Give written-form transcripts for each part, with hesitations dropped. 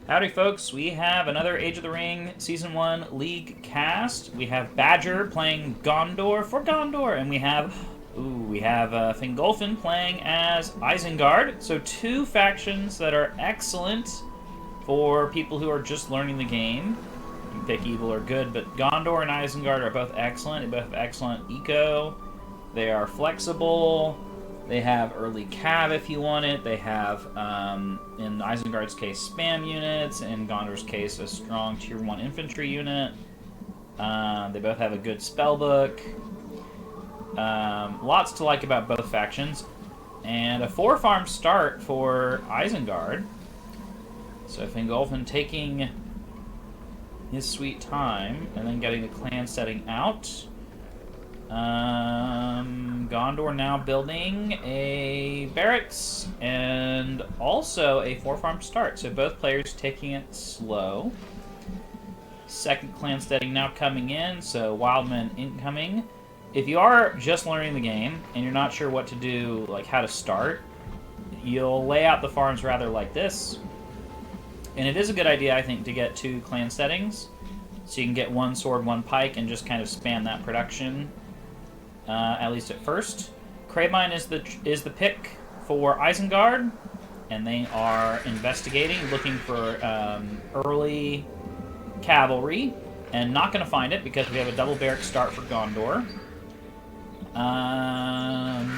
Howdy, folks. We have another Age of the Ring Season 1 League cast. We have Badger playing Gondor for Gondor, and we have Fingolfin playing as Isengard. So two factions that are excellent for people who are just learning the game. You can pick evil or good, but Gondor and Isengard are both excellent. They both have excellent eco. They are flexible. They have early cav if you want it. They have, in Isengard's case, spam units. In Gondor's case, a strong tier 1 infantry unit. They both have a good spellbook. Lots to like about both factions. And a 4-farm start for Isengard. So Fingolfin taking his sweet time and then getting the clan setting out. Gondor now building a barracks and also a 4-farm start. So both players taking it slow. Second clan setting now coming in, so Wildmen incoming. If you are just learning the game and you're not sure what to do, like how to start, you'll lay out the farms rather like this. And it is a good idea, I think, to get 2 clan settings. So you can get 1 sword, 1 pike, and just kind of spam that production. At least at first. Cravemine is the pick for Isengard, and they are investigating, looking for early cavalry, and not going to find it because we have a double barrack start for Gondor.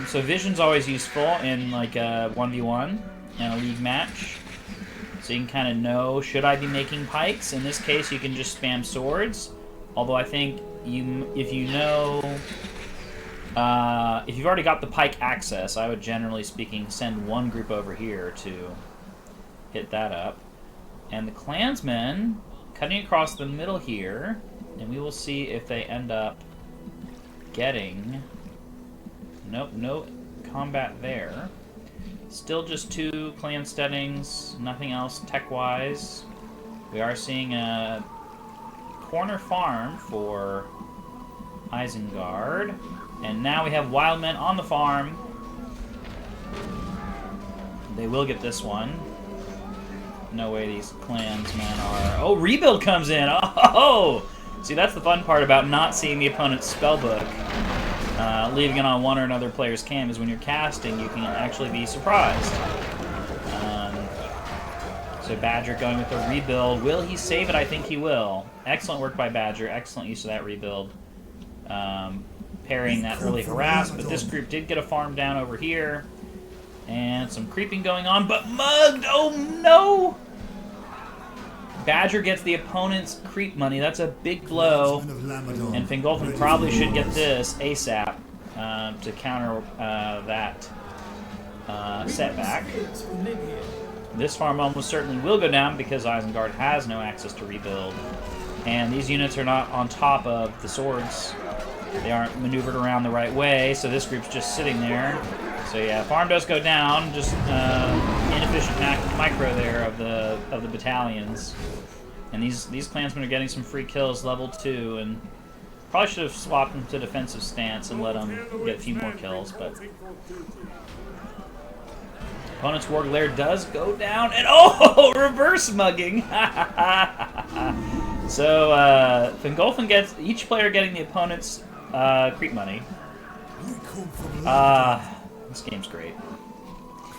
So Vision's always useful in like a 1v1 and a league match. So you can kind of know, should I be making pikes? In this case, you can just spam swords. Although I think if you know... if you've already got the pike access, I would generally speaking send 1 group over here to hit that up. And the clansmen cutting across the middle here, and we will see if they end up getting... Nope, no combat there. Still just 2 clan steadings, nothing else tech-wise. We are seeing a corner farm for Isengard. And now we have Wildmen on the farm. They will get this one. No way these clansmen are... Oh, rebuild comes in! Oh! See, that's the fun part about not seeing the opponent's spellbook. Leaving it on one or another player's cam is when you're casting, you can actually be surprised. So Badger going with the rebuild. Will he save it? I think he will. Excellent work by Badger. Excellent use of that rebuild. Parrying that early harass, but this group did get a farm down over here. And some creeping going on, but mugged! Oh no! Badger gets the opponent's creep money. That's a big blow. And Fingolfin probably should get this ASAP to counter that setback. This farm almost certainly will go down because Isengard has no access to rebuild. And these units are not on top of the swords. They aren't maneuvered around the right way, so this group's just sitting there. So yeah, farm does go down, just inefficient micro there of the battalions. And these clansmen are getting some free kills, level 2, and probably should have swapped them to defensive stance and let them get a few more kills, but... Opponent's Warglare does go down, and oh, reverse mugging! So, Fingolfin gets, each player getting the opponent's creep money. This game's great.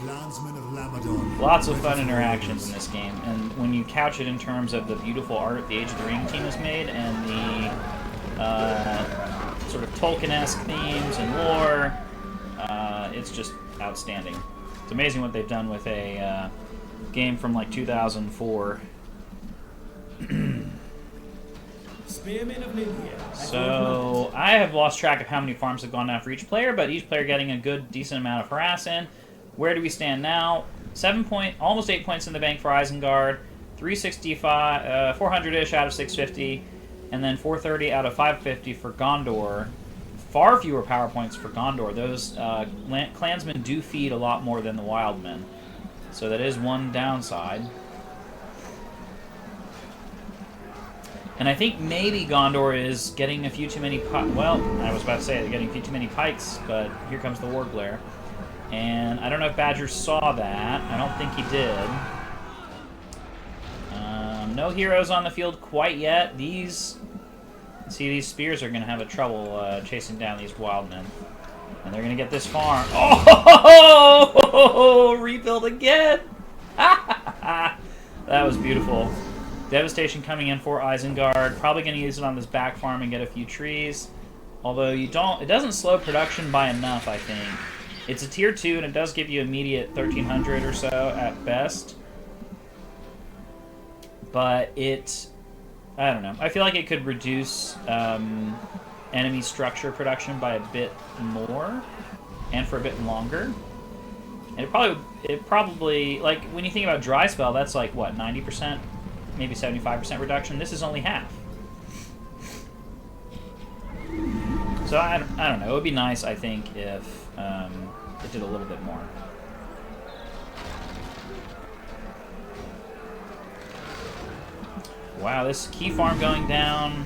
Lots of fun interactions in this game, and when you couch it in terms of the beautiful art the Age of the Ring team has made, and the sort of Tolkien-esque themes and lore, it's just outstanding. It's amazing what they've done with a game from like 2004. So I have lost track of how many farms have gone down for each player, but each player getting a good, decent amount of harass in. Where do we stand now? Almost 8 points in the bank for Isengard, 365, 400-ish out of 650, and then 430 out of 550 for Gondor. Far fewer power points for Gondor. Those clansmen do feed a lot more than the Wildmen, so that is one downside. And I think maybe Gondor is getting a few too many well, I was about to say they're getting a few too many pikes, but here comes the Warglare. And I don't know if Badger saw that. I don't think he did. no heroes on the field quite yet. These spears are going to have a trouble chasing down these wild men. And they're going to get this farm. Oh! Rebuild again! That was beautiful. Devastation coming in for Isengard. Probably going to use it on this back farm and get a few trees. Although it doesn't slow production by enough, I think. It's a tier 2 and it does give you immediate 1300 or so at best. But I don't know. I feel like it could reduce enemy structure production by a bit more and for a bit longer. And it probably like when you think about dry spell, that's like what, 90%, maybe 75% reduction. This is only half. So I don't know. It would be nice, I think, if it did a little bit more. Wow, this key farm going down.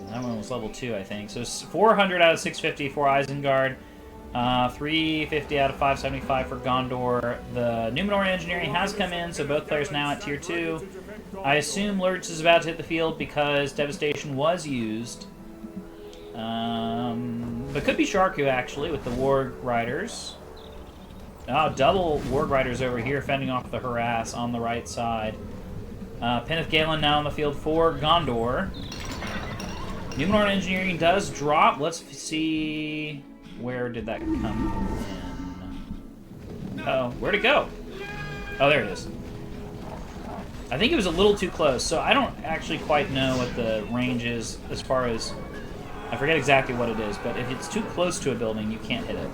That one was level 2, I think. So 400 out of 650 for Isengard. 350 out of 575 for Gondor. The Numenor engineering has come in, so both players now at tier 2. I assume Lurtz is about to hit the field because Devastation was used. But could be Sharku, actually, with the Warg Riders. Oh, double Warg Riders over here, fending off the harass on the right side. Peneth Galen now on the field for Gondor. Numenor engineering does drop. Let's see... Where did that come in? Oh, where'd it go? Oh, there it is. I think it was a little too close, so I don't actually quite know what the range is as far as... I forget exactly what it is, but if it's too close to a building, you can't hit it.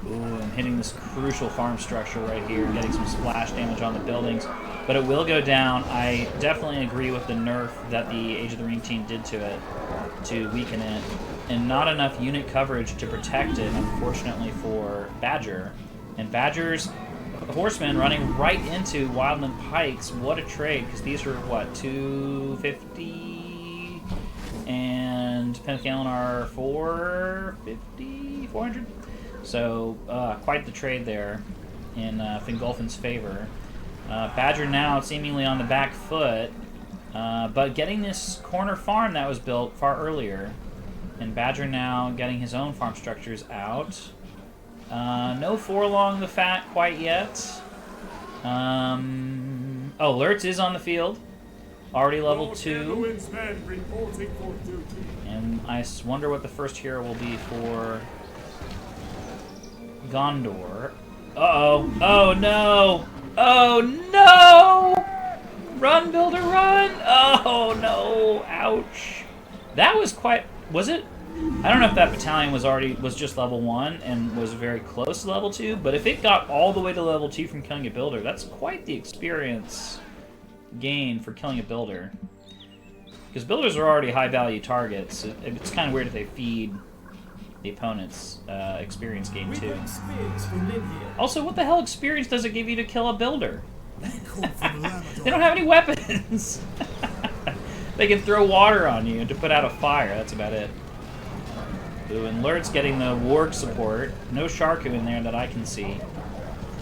Ooh, I'm hitting this crucial farm structure right here, getting some splash damage on the buildings, but it will go down. I definitely agree with the nerf that the Age of the Ring team did to it, to weaken it, and not enough unit coverage to protect it, unfortunately, for Badger. And Badger's horsemen running right into Wildland Pikes. What a trade, because these are, what, 250? And Peneth Galen are 450? 400? So, quite the trade there in Fingolfin's favor. Badger now seemingly on the back foot, but getting this corner farm that was built far earlier. And Badger now getting his own farm structures out. No Forlong the Fat quite yet. Oh, Lurtz is on the field. Already level 2. And I wonder what the first hero will be for Gondor. Uh-oh. Oh, no! Oh, no! Run, Builder, run! Oh, no! Ouch. That was quite... Was it? I don't know if that battalion was just level 1 and was very close to level 2, but if it got all the way to level 2 from killing a builder, that's quite the experience gain for killing a builder. Because builders are already high-value targets. It's kind of weird if they feed the opponent's experience gain, too. Also, what the hell experience does it give you to kill a builder? They don't have any weapons! They can throw water on you to put out a fire. That's about it. Ooh, and Lurtz getting the Warg support. No Sharku in there that I can see.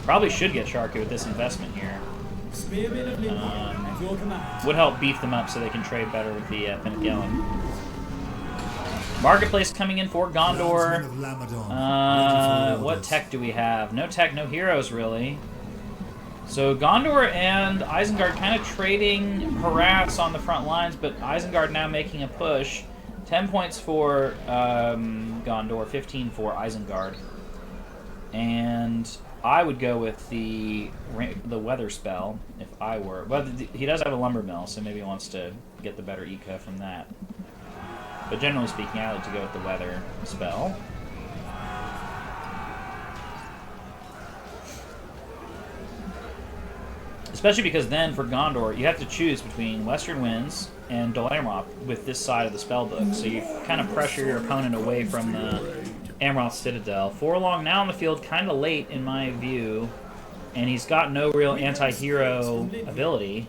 Probably should get Sharku with this investment here. Would help beef them up so they can trade better with the Peneth Galen. Marketplace coming in for Gondor. What tech do we have? No tech, no heroes, really. So Gondor and Isengard kind of trading harass on the front lines, but Isengard now making a push. 10 points for Gondor, 15 for Isengard. And I would go with the weather spell if I were. Well, he does have a lumber mill, so maybe he wants to get the better eco from that. But generally speaking, I like to go with the weather spell. Especially because then, for Gondor, you have to choose between Western Winds and Dol Amroth with this side of the spellbook. So you kind of pressure your opponent away from the Amroth Citadel. Forlong now on the field, kind of late in my view. And he's got no real anti-hero ability.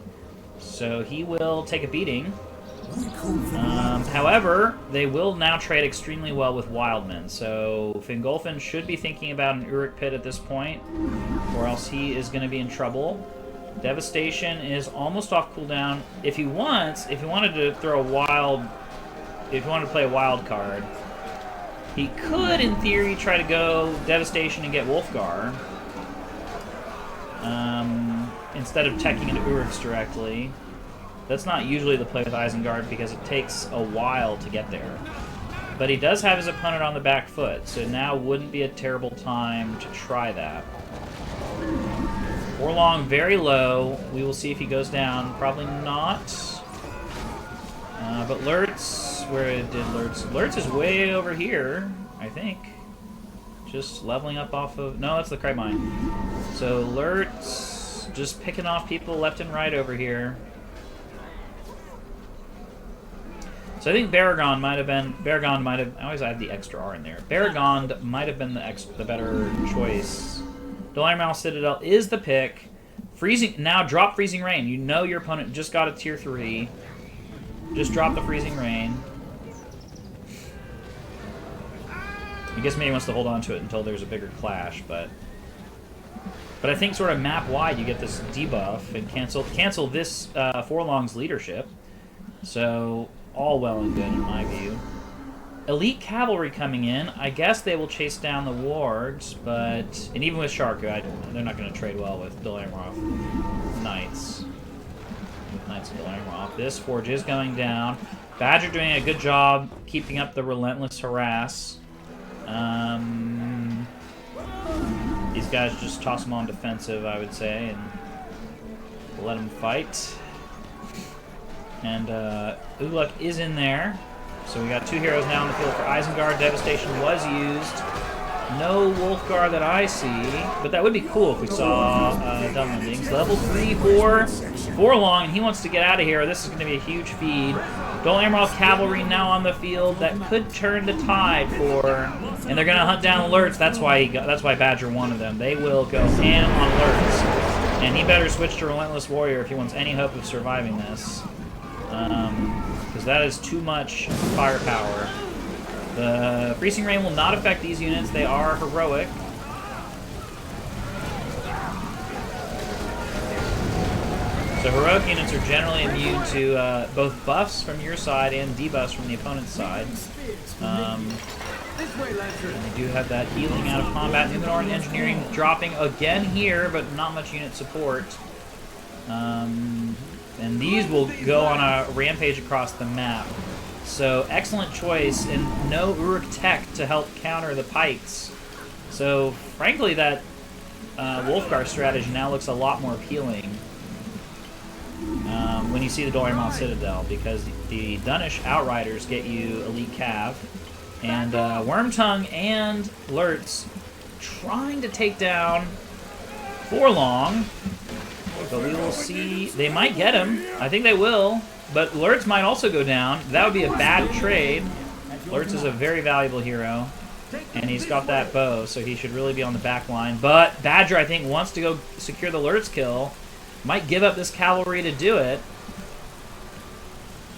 So he will take a beating. However, they will now trade extremely well with Wildmen. So Fingolfin should be thinking about an Uruk Pit at this point, or else he is going to be in trouble. Devastation is almost off cooldown. If he wanted to throw a wild, if he wanted to play a wild card, he could, in theory, try to go Devastation and get Wolfgar. Instead of teching into Uruk's directly. That's not usually the play with Isengard because it takes a while to get there. But he does have his opponent on the back foot, so now wouldn't be a terrible time to try that. Forlong very low. We will see if he goes down. Probably not. But Lurtz, where did Lurtz? Lurtz is way over here, I think. Just leveling up off of... No, that's the Cry Mine. So Lurtz just picking off people left and right over here. So I think Baragon might have been... I always add the extra R in there. Baragon might have been the better choice. Dollarmouth Citadel is the pick. Now drop Freezing Rain. You know your opponent just got a tier 3. Just drop the Freezing Rain. I guess maybe he wants to hold on to it until there's a bigger clash, but I think sort of map-wide you get this debuff and cancel this Forlong's leadership. So all well and good in my view. Elite Cavalry coming in. I guess they will chase down the wards, but... And even with Sharku, they're not going to trade well with Dollarmouth Knights. Knights of Dollarmouth. This Forge is going down. Badger doing a good job keeping up the relentless harass. These guys just toss them on defensive, I would say, and let them fight. And Uluk is in there. So we got 2 heroes now on the field for Isengard. Devastation was used. No Wolfgar that I see, but that would be cool if we saw Dunlendings. Level 3 for Forlong, and he wants to get out of here. This is going to be a huge feed. Dol Amroth Cavalry now on the field. That could turn the tide for... And they're going to hunt down Lurtz. That's why Badger wanted them. They will go ham on Lurtz. And he better switch to Relentless Warrior if he wants any hope of surviving this. Because that is too much firepower. The Freezing Rain will not affect these units. They are heroic. So heroic units are generally immune to both buffs from your side and debuffs from the opponent's side. And they do have that healing out of combat. Numenor and Engineering dropping again here, but not much unit support. And these will go on a rampage across the map. So excellent choice, and no Uruk tech to help counter the pikes. So frankly, that Wolfgar strategy now looks a lot more appealing when you see the Dollarmouth Citadel, because the Dunish Outriders get you Elite Cav, and Wormtongue and Lurtz trying to take down Forlong. But we will see. They might get him. I think they will. But Lurtz might also go down. That would be a bad trade. Lurtz is a very valuable hero. And he's got that bow, so he should really be on the back line. But Badger, I think, wants to go secure the Lurtz kill. Might give up this cavalry to do it.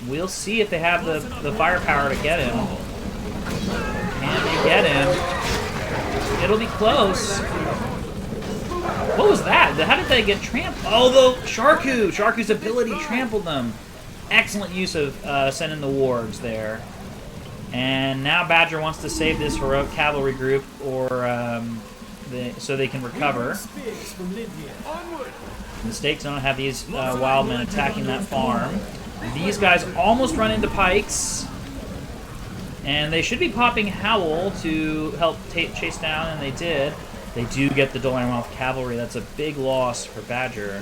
We'll see if they have the firepower to get him. Can they get him? It'll be close. What was that? How did they get trampled? Oh, the Sharku! Sharku's ability trampled them. Excellent use of sending the wards there. And now Badger wants to save this heroic cavalry group, or so they can recover. The Stakes don't have these wildmen attacking that farm. These guys almost run into pikes. And they should be popping Howl to help chase down, and they did. They do get the Dollarmouth Cavalry. That's a big loss for Badger.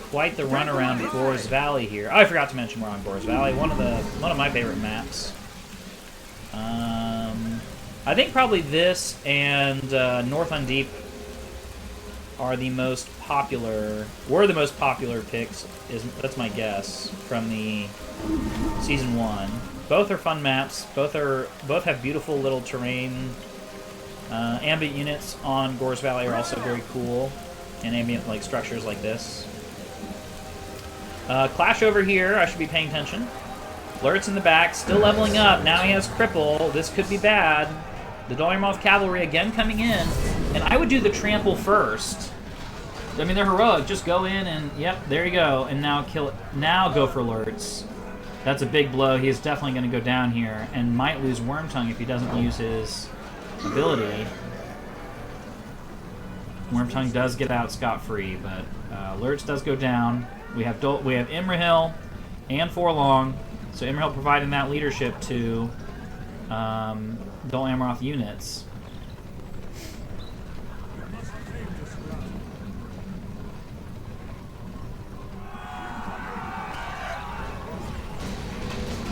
Quite the run around Gore's Valley here. Oh, I forgot to mention we're on Gore's Valley. One of my favorite maps. I think probably this and North Undeep are the most popular. Were the most popular picks. That's my guess from the Season 1. Both are fun maps. Both have beautiful little terrain. Ambient units on Gore's Valley are also very cool, and ambient structures like this. Clash over here. I should be paying attention. Lurtz in the back, still leveling up. Now he has Cripple. This could be bad. The Dollarmouth Cavalry again coming in, and I would do the trample first. I mean, they're heroic. Just go in and, yep, there you go. And now kill it. Now go for alerts. That's a big blow. He is definitely going to go down here and might lose Wormtongue if he doesn't use his ability. Wormtongue does get out scot-free, but alerts does go down. We have Imrahil and Forlong, so Imrahil providing that leadership to Dol Amroth units.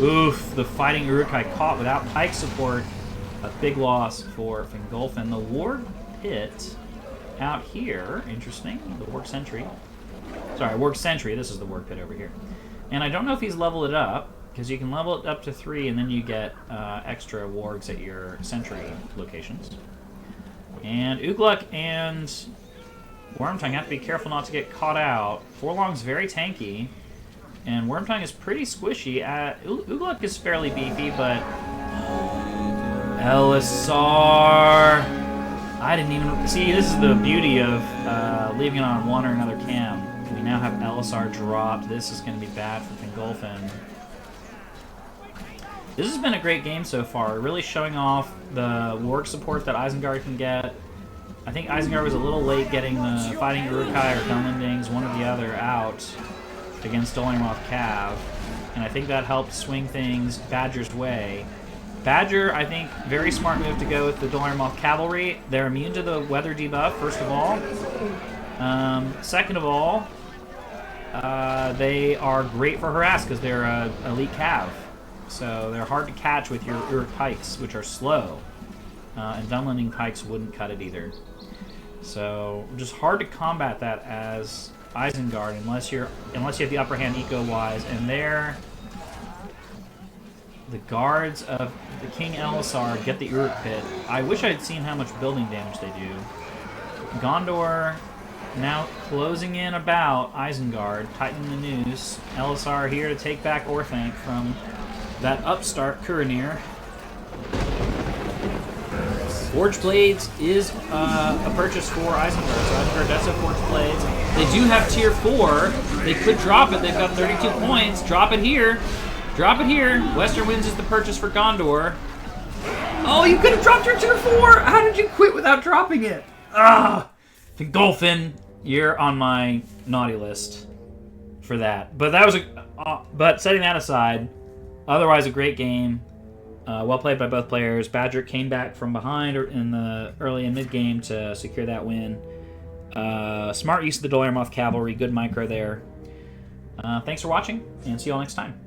Oof, the fighting Uruk-hai caught without pike support. A big loss for Fingolfin. The Ward Pit out here. Interesting. The Warg Sentry. Sorry, Warg Sentry. This is the Warg Pit over here. And I don't know if he's leveled it up, because you can level it up to 3 and then you get extra wargs at your sentry locations. And Ugluk and Wormtongue have to be careful not to get caught out. Forlong's very tanky. And Wormtongue is pretty squishy. Ugluk is fairly beefy, but... Elisar! I didn't even... See, this is the beauty of leaving it on one or another cam. We now have Elisar dropped. This is going to be bad for Fingolfin. This has been a great game so far. Really showing off the warg support that Isengard can get. I think Isengard was a little late getting the fighting Uruk-hai or Dunlendings, one or the other, out against Dol Amroth Cav, and I think that helped swing things Badger's way. Badger, I think, very smart move to go with the Dol Amroth Cavalry. They're immune to the weather debuff, first of all. Second of all, they are great for harass because they're elite Cav. So they're hard to catch with your Uruk pikes, which are slow. And Dunlending pikes wouldn't cut it either. So just hard to combat that as Isengard unless you have the upper hand eco-wise. And there, the guards of the King Elisar get the Uruk Pit. I wish I had seen how much building damage they do. Gondor now closing in about Isengard, tightening the noose. Elisar here to take back Orthanc from that upstart Kuranir. Forge Blades is a purchase for Isengard. So Isengard does have Forge Blades. They do have tier 4. They could drop it. They've got 32 points. Drop it here. Drop it here. Western Winds is the purchase for Gondor. Oh, you could have dropped your tier 4! How did you quit without dropping it? Ah! Fingolfin, you're on my naughty list for that. But that was but setting that aside, otherwise a great game. Well played by both players. Badger came back from behind in the early and mid game to secure that win. Smart use of the Dol Amroth Cavalry. Good micro there. Thanks for watching, and see you all next time.